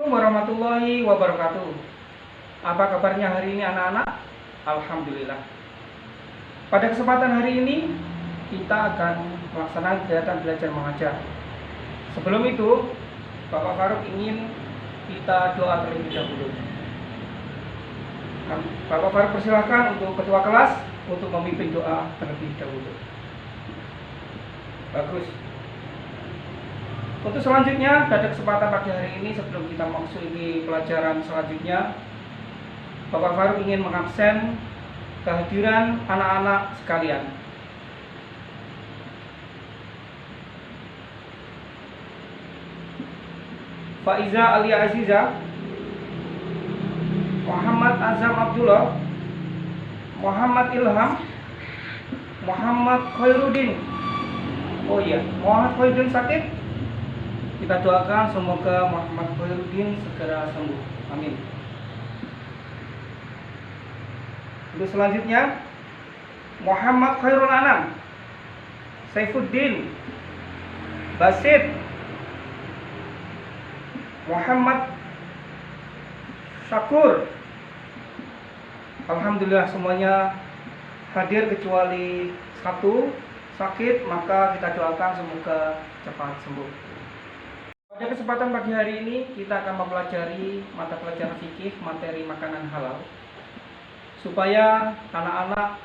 Warahmatullahi wabarakatuh. Apa kabarnya hari ini anak-anak? Alhamdulillah. Pada kesempatan hari ini kita akan melaksanakan kegiatan belajar mengajar. Sebelum itu, Bapak Faruk ingin kita doa terlebih dahulu. Bapak Faruk persilahkan untuk ketua kelas untuk memimpin doa terlebih dahulu. Bagus. Untuk selanjutnya, pada kesempatan pagi hari ini sebelum kita memasuki pelajaran selanjutnya, Bapak Faruk ingin mengabsen kehadiran anak-anak sekalian. Faiza Alia Aziza, Muhammad Azam Abdullah, Muhammad Ilham, Muhammad Khairuddin. Oh iya, Muhammad Khairuddin sakit. Kita doakan semoga Muhammad Khairuddin segera sembuh. Amin. Untuk selanjutnya, Muhammad Khairul Anam, Saifuddin, Basit, Muhammad Syakur. Alhamdulillah semuanya hadir kecuali satu sakit, maka kita doakan semoga cepat sembuh. Pada kesempatan pagi hari ini kita akan mempelajari mata pelajaran fikih materi makanan halal supaya anak-anak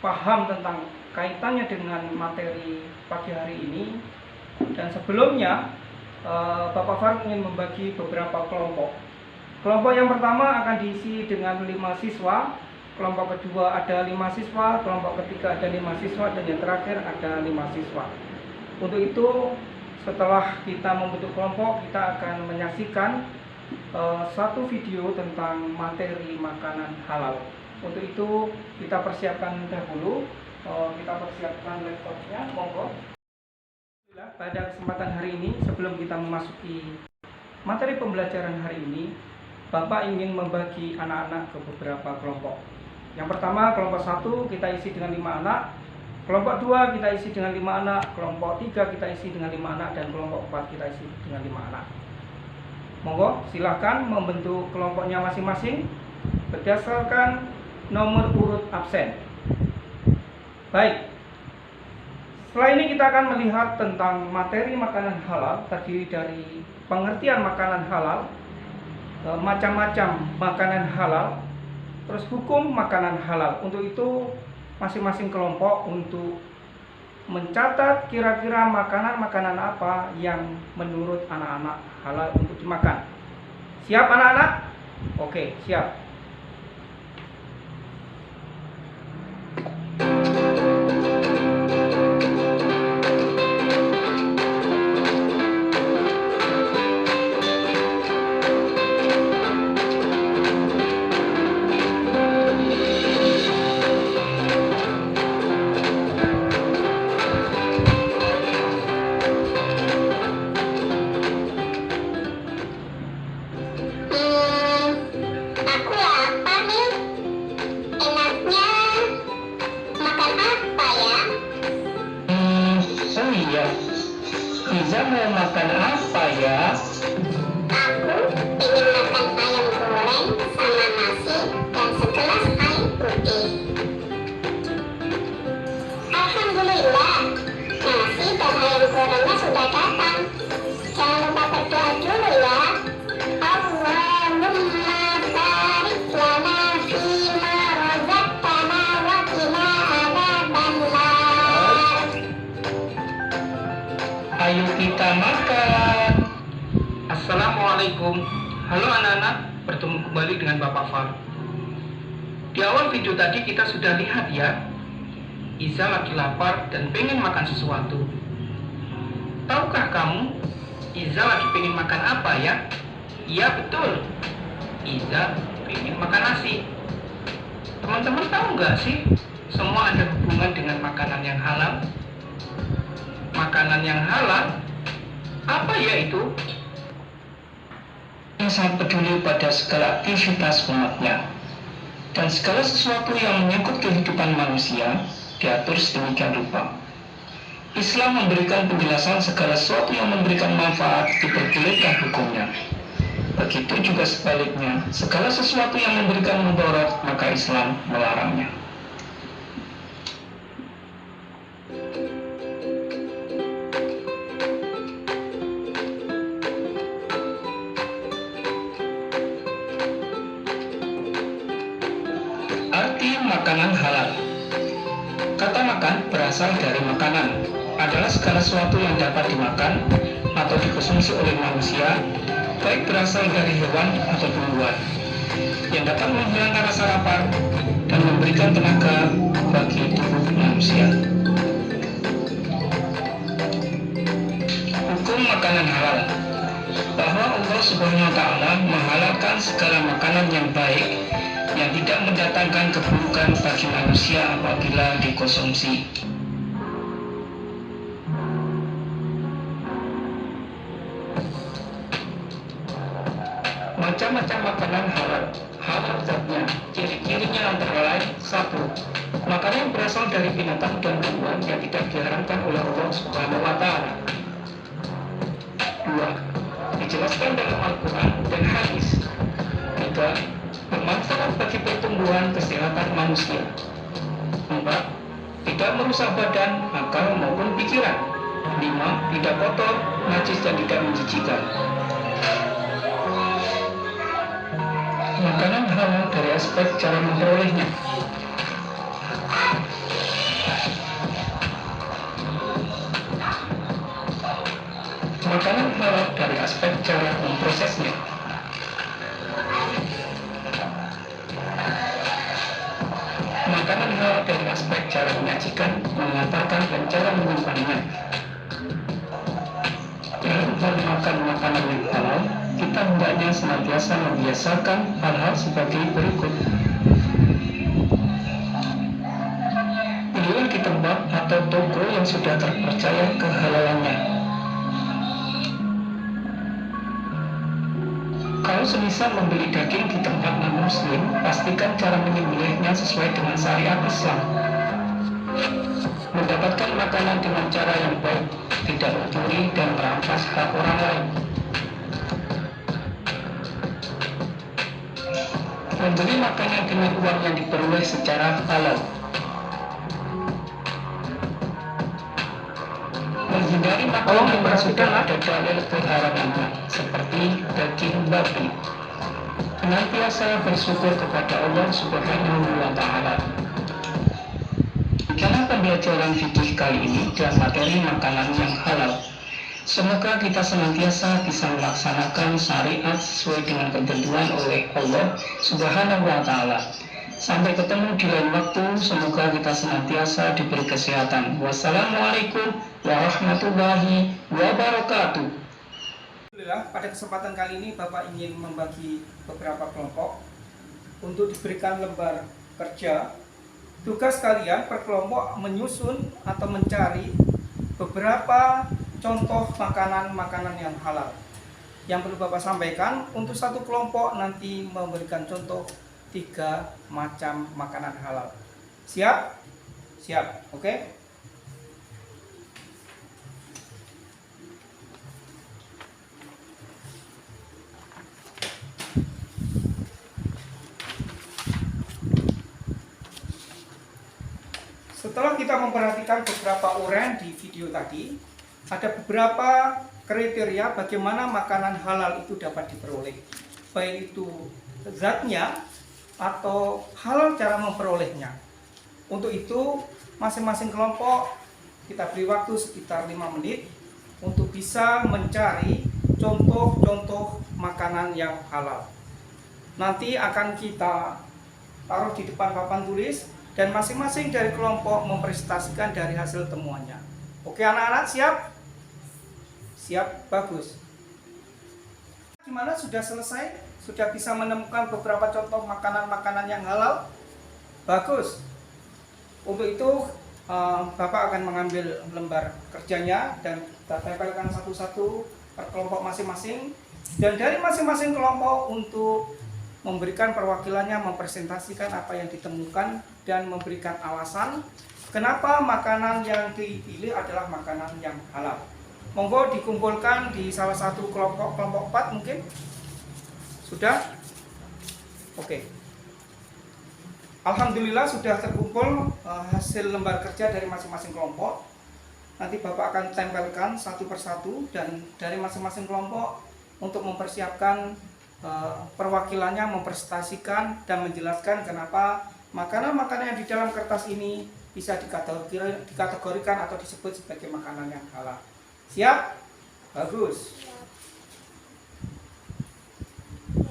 paham tentang kaitannya dengan materi pagi hari ini. Dan sebelumnya Bapak Faruk ingin membagi beberapa kelompok. Kelompok yang pertama akan diisi dengan 5 siswa, kelompok kedua ada 5 siswa, kelompok ketiga ada 5 siswa, dan yang terakhir ada 5 siswa. Untuk itu, setelah kita membentuk kelompok, kita akan menyaksikan satu video tentang materi makanan halal. Untuk itu kita persiapkan dahulu, kita persiapkan laptopnya, monggo. Pada kesempatan hari ini, sebelum kita memasuki materi pembelajaran hari ini, Bapak ingin membagi anak-anak ke beberapa kelompok. Yang pertama, kelompok 1 kita isi dengan 5 anak. Kelompok 2 kita isi dengan 5 anak, kelompok 3 kita isi dengan 5 anak, dan kelompok 4 kita isi dengan 5 anak. Monggo, silahkan membentuk kelompoknya masing-masing berdasarkan nomor urut absen. Baik, setelah ini kita akan melihat tentang materi makanan halal, terdiri dari pengertian makanan halal, macam-macam makanan halal, terus hukum makanan halal. Untuk itu masing-masing kelompok untuk mencatat kira-kira makanan-makanan apa yang menurut anak-anak halal untuk dimakan. Siap anak-anak? Oke, siap. Iza mau makan apa ya? Aku ingin makan ayam goreng sama nasi dan segelas air putih. Alhamdulillah, nasi dan ayam gorengnya sudah datang. Jangan lupa berdoa dulu ya. Allahumma barik lana fima razaqtana wa qina adzabannar. Ayo kita makan. Assalamualaikum. Halo anak-anak, bertemu kembali dengan Bapak Faruk. Di awal video tadi kita sudah lihat ya, Iza lagi lapar dan pengen makan sesuatu. Tahukah kamu, Iza lagi pengen makan apa ya? Iya betul, Iza pengen makan nasi. Teman-teman tahu nggak sih, semua ada hubungan dengan makanan yang halal? Makanan yang halal, apa ya itu? Yang sangat peduli pada segala aktivitas umatnya dan segala sesuatu yang menyangkut kehidupan manusia diatur sedemikian rupa. Islam memberikan penjelasan segala sesuatu yang memberikan manfaat diperbolehkan hukumnya. Begitu juga sebaliknya, segala sesuatu yang memberikan mudarat maka Islam melarangnya. Arti makanan halal. Kata makan berasal dari makanan, adalah segala sesuatu yang dapat dimakan atau dikonsumsi oleh manusia, baik berasal dari hewan atau tumbuhan, yang dapat menghilangkan rasa lapar dan memberikan tenaga bagi tubuh manusia. Hukum makanan halal, bahwa Allah Subhanahu wa Ta'ala menghalalkan segala makanan yang baik yang tidak mendatangkan keburukan bagi manusia apabila dikonsumsi. Macam-macam makanan halal. Halal zatnya, ciri-cirinya antara lain: 1. Makanan yang berasal dari binatang dan tumbuhan yang tidak diharamkan oleh Allah Subhanahu wa Ta'ala. 2. Dijelaskan dalam Al-Quran dan hadis. 3. Bermanfaat bagi pertumbuhan kesehatan manusia. 4. Tidak merusak badan, akal maupun pikiran. 5. Tidak kotor, najis dan tidak menjijikan. Makanan halal dari aspek cara memperolehnya. Makanan halal dari aspek cara memprosesnya. Makanan halal dari aspek cara menyajikan, mengantarkan, dan cara menyimpannya. Dalam hal makan makanan yang halal, kita hendaknya senantiasa membiasakan hal-hal sebagai berikut. Pilihlah di tempat atau toko yang sudah terpercaya kehalalannya. Kalau semisal membeli daging di tempat non-muslim, pastikan cara menyembelihnya sesuai dengan syariat Islam. Mendapatkan makanan dengan cara yang baik, tidak mencuri dan merampas hak orang lain. Membeli makanan dengan uang yang diperoleh secara halal. Menghindari makanan yang sudah ada dalil keharamannya, seperti daging babi. Senantiasa bersyukur kepada Allah Subhanahu wa Ta'ala. Karena pembelajaran fikih kali ini dan materi makanan yang halal, semoga kita senantiasa bisa melaksanakan syariat sesuai dengan ketentuan oleh Allah Subhanahu wa Ta'ala. Sampai ketemu di lain waktu, semoga kita senantiasa diberi kesehatan. Wassalamualaikum warahmatullahi wabarakatuh. Alhamdulillah, pada kesempatan kali ini Bapak ingin membagi beberapa kelompok untuk diberikan lembar kerja. Tugas kalian per kelompok menyusun atau mencari beberapa contoh makanan-makanan yang halal. Yang perlu Bapak sampaikan, untuk satu kelompok nanti memberikan contoh 3 macam makanan halal. Siap? Siap, oke? Setelah kita memperhatikan beberapa uraian di video tadi, ada beberapa kriteria bagaimana makanan halal itu dapat diperoleh, baik itu zatnya atau halal cara memperolehnya. Untuk itu, masing-masing kelompok kita beri waktu sekitar 5 menit untuk bisa mencari contoh-contoh makanan yang halal. Nanti akan kita taruh di depan papan tulis dan masing-masing dari kelompok mempresentasikan dari hasil temuannya. Oke anak-anak, siap? Siap, bagus. Gimana, sudah selesai? Sudah bisa menemukan beberapa contoh makanan-makanan yang halal? Bagus. Untuk itu Bapak akan mengambil lembar kerjanya dan kita tempelkan satu-satu per kelompok masing-masing. Dan dari masing-masing kelompok untuk memberikan perwakilannya mempresentasikan apa yang ditemukan dan memberikan alasan kenapa makanan yang dipilih adalah makanan yang halal. Monggo dikumpulkan di salah satu kelompok 4 mungkin. Sudah? Oke. Alhamdulillah sudah terkumpul hasil lembar kerja dari masing-masing kelompok. Nanti Bapak akan tempelkan satu persatu dan dari masing-masing kelompok untuk mempersiapkan perwakilannya, mempresentasikan dan menjelaskan kenapa makanan-makanan yang di dalam kertas ini bisa dikategorikan atau disebut sebagai makanan yang halal. Siap? Bagus.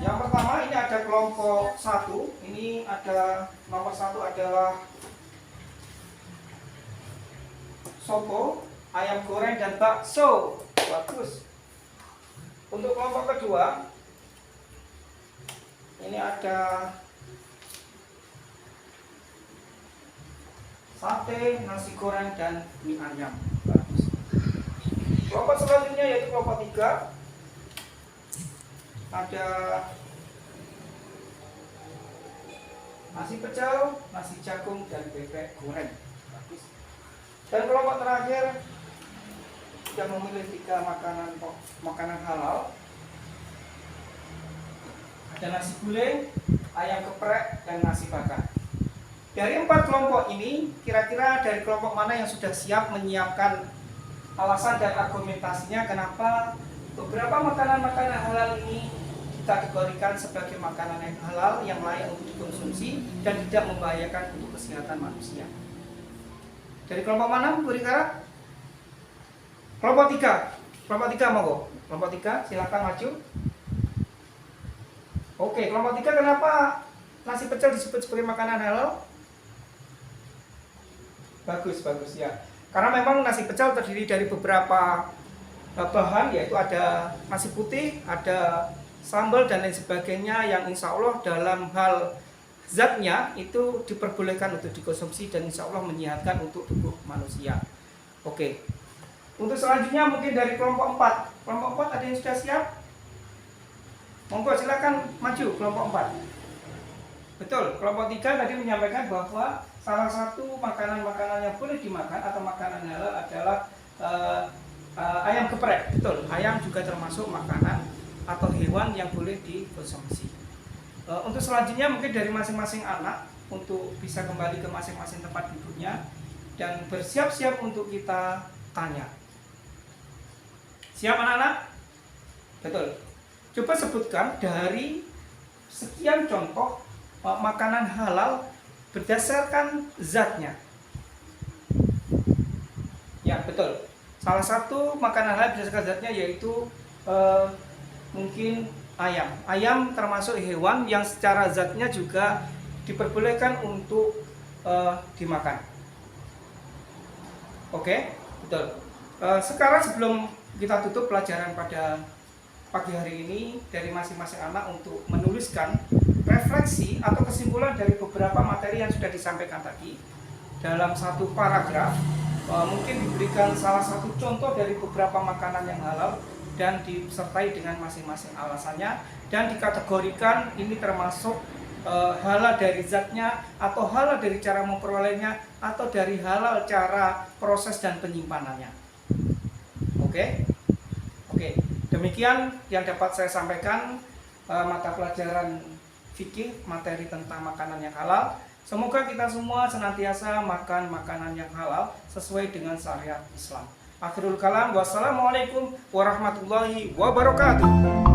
Yang pertama ini ada kelompok 1. Ini ada nomor 1 adalah soto, ayam goreng dan bakso. Bagus. Untuk kelompok kedua ini ada sate, nasi goreng dan mie ayam. Bagus. Kelompok selanjutnya yaitu kelompok 3. Ada nasi pecel, nasi jagung dan bebek goreng. Bagus. Dan kelompok terakhir yang memilih 3 makanan halal. Ada nasi gulai, ayam geprek dan nasi bakar. Dari 4 kelompok ini, kira-kira dari kelompok mana yang sudah siap menyiapkan alasan dan argumentasinya kenapa beberapa makanan-makanan halal ini dikategorikan sebagai makanan yang halal yang layak untuk dikonsumsi dan tidak membahayakan untuk kesehatan manusia. Dari kelompok mana, Bu Rika? Kelompok 3. Kelompok 3 monggo. Kelompok 3 silakan maju. Oke, kelompok 3 kenapa nasi pecel disebut sebagai makanan halal? Bagus ya. Karena memang nasi pecel terdiri dari beberapa bahan, yaitu ada nasi putih, ada sambal dan lain sebagainya yang insya Allah dalam hal zatnya itu diperbolehkan untuk dikonsumsi dan insya Allah menyehatkan untuk tubuh manusia. Oke. Untuk selanjutnya mungkin dari kelompok 4. Kelompok 4 ada yang sudah siap? Monggo silakan maju kelompok 4. Betul, kelompok 3 tadi menyampaikan bahwa salah satu makanan-makanan yang boleh dimakan atau makanan halal adalah ayam geprek. Betul, ayam juga termasuk makanan atau hewan yang boleh dikonsumsi. Untuk selanjutnya mungkin dari masing-masing anak untuk bisa kembali ke masing-masing tempat duduknya dan bersiap-siap untuk kita tanya. Siap anak-anak? Betul. Coba sebutkan dari sekian contoh makanan halal berdasarkan zatnya. Ya, betul. Salah satu makanan halal berdasarkan zatnya yaitu mungkin ayam. Ayam termasuk hewan yang secara zatnya juga diperbolehkan untuk dimakan. Oke, betul. Sekarang sebelum kita tutup pelajaran pada pagi hari ini, dari masing-masing anak untuk menuliskan refleksi atau kesimpulan dari beberapa materi yang sudah disampaikan tadi dalam satu paragraf. Mungkin diberikan salah satu contoh dari beberapa makanan yang halal dan disertai dengan masing-masing alasannya dan dikategorikan ini termasuk halal dari zatnya atau halal dari cara memperolehnya atau dari halal cara proses dan penyimpanannya. Oke, demikian yang dapat saya sampaikan mata pelajaran fikih materi tentang makanan yang halal. Semoga kita semua senantiasa makan makanan yang halal sesuai dengan syariat Islam. Akhirul kalam, wassalamualaikum warahmatullahi wabarakatuh.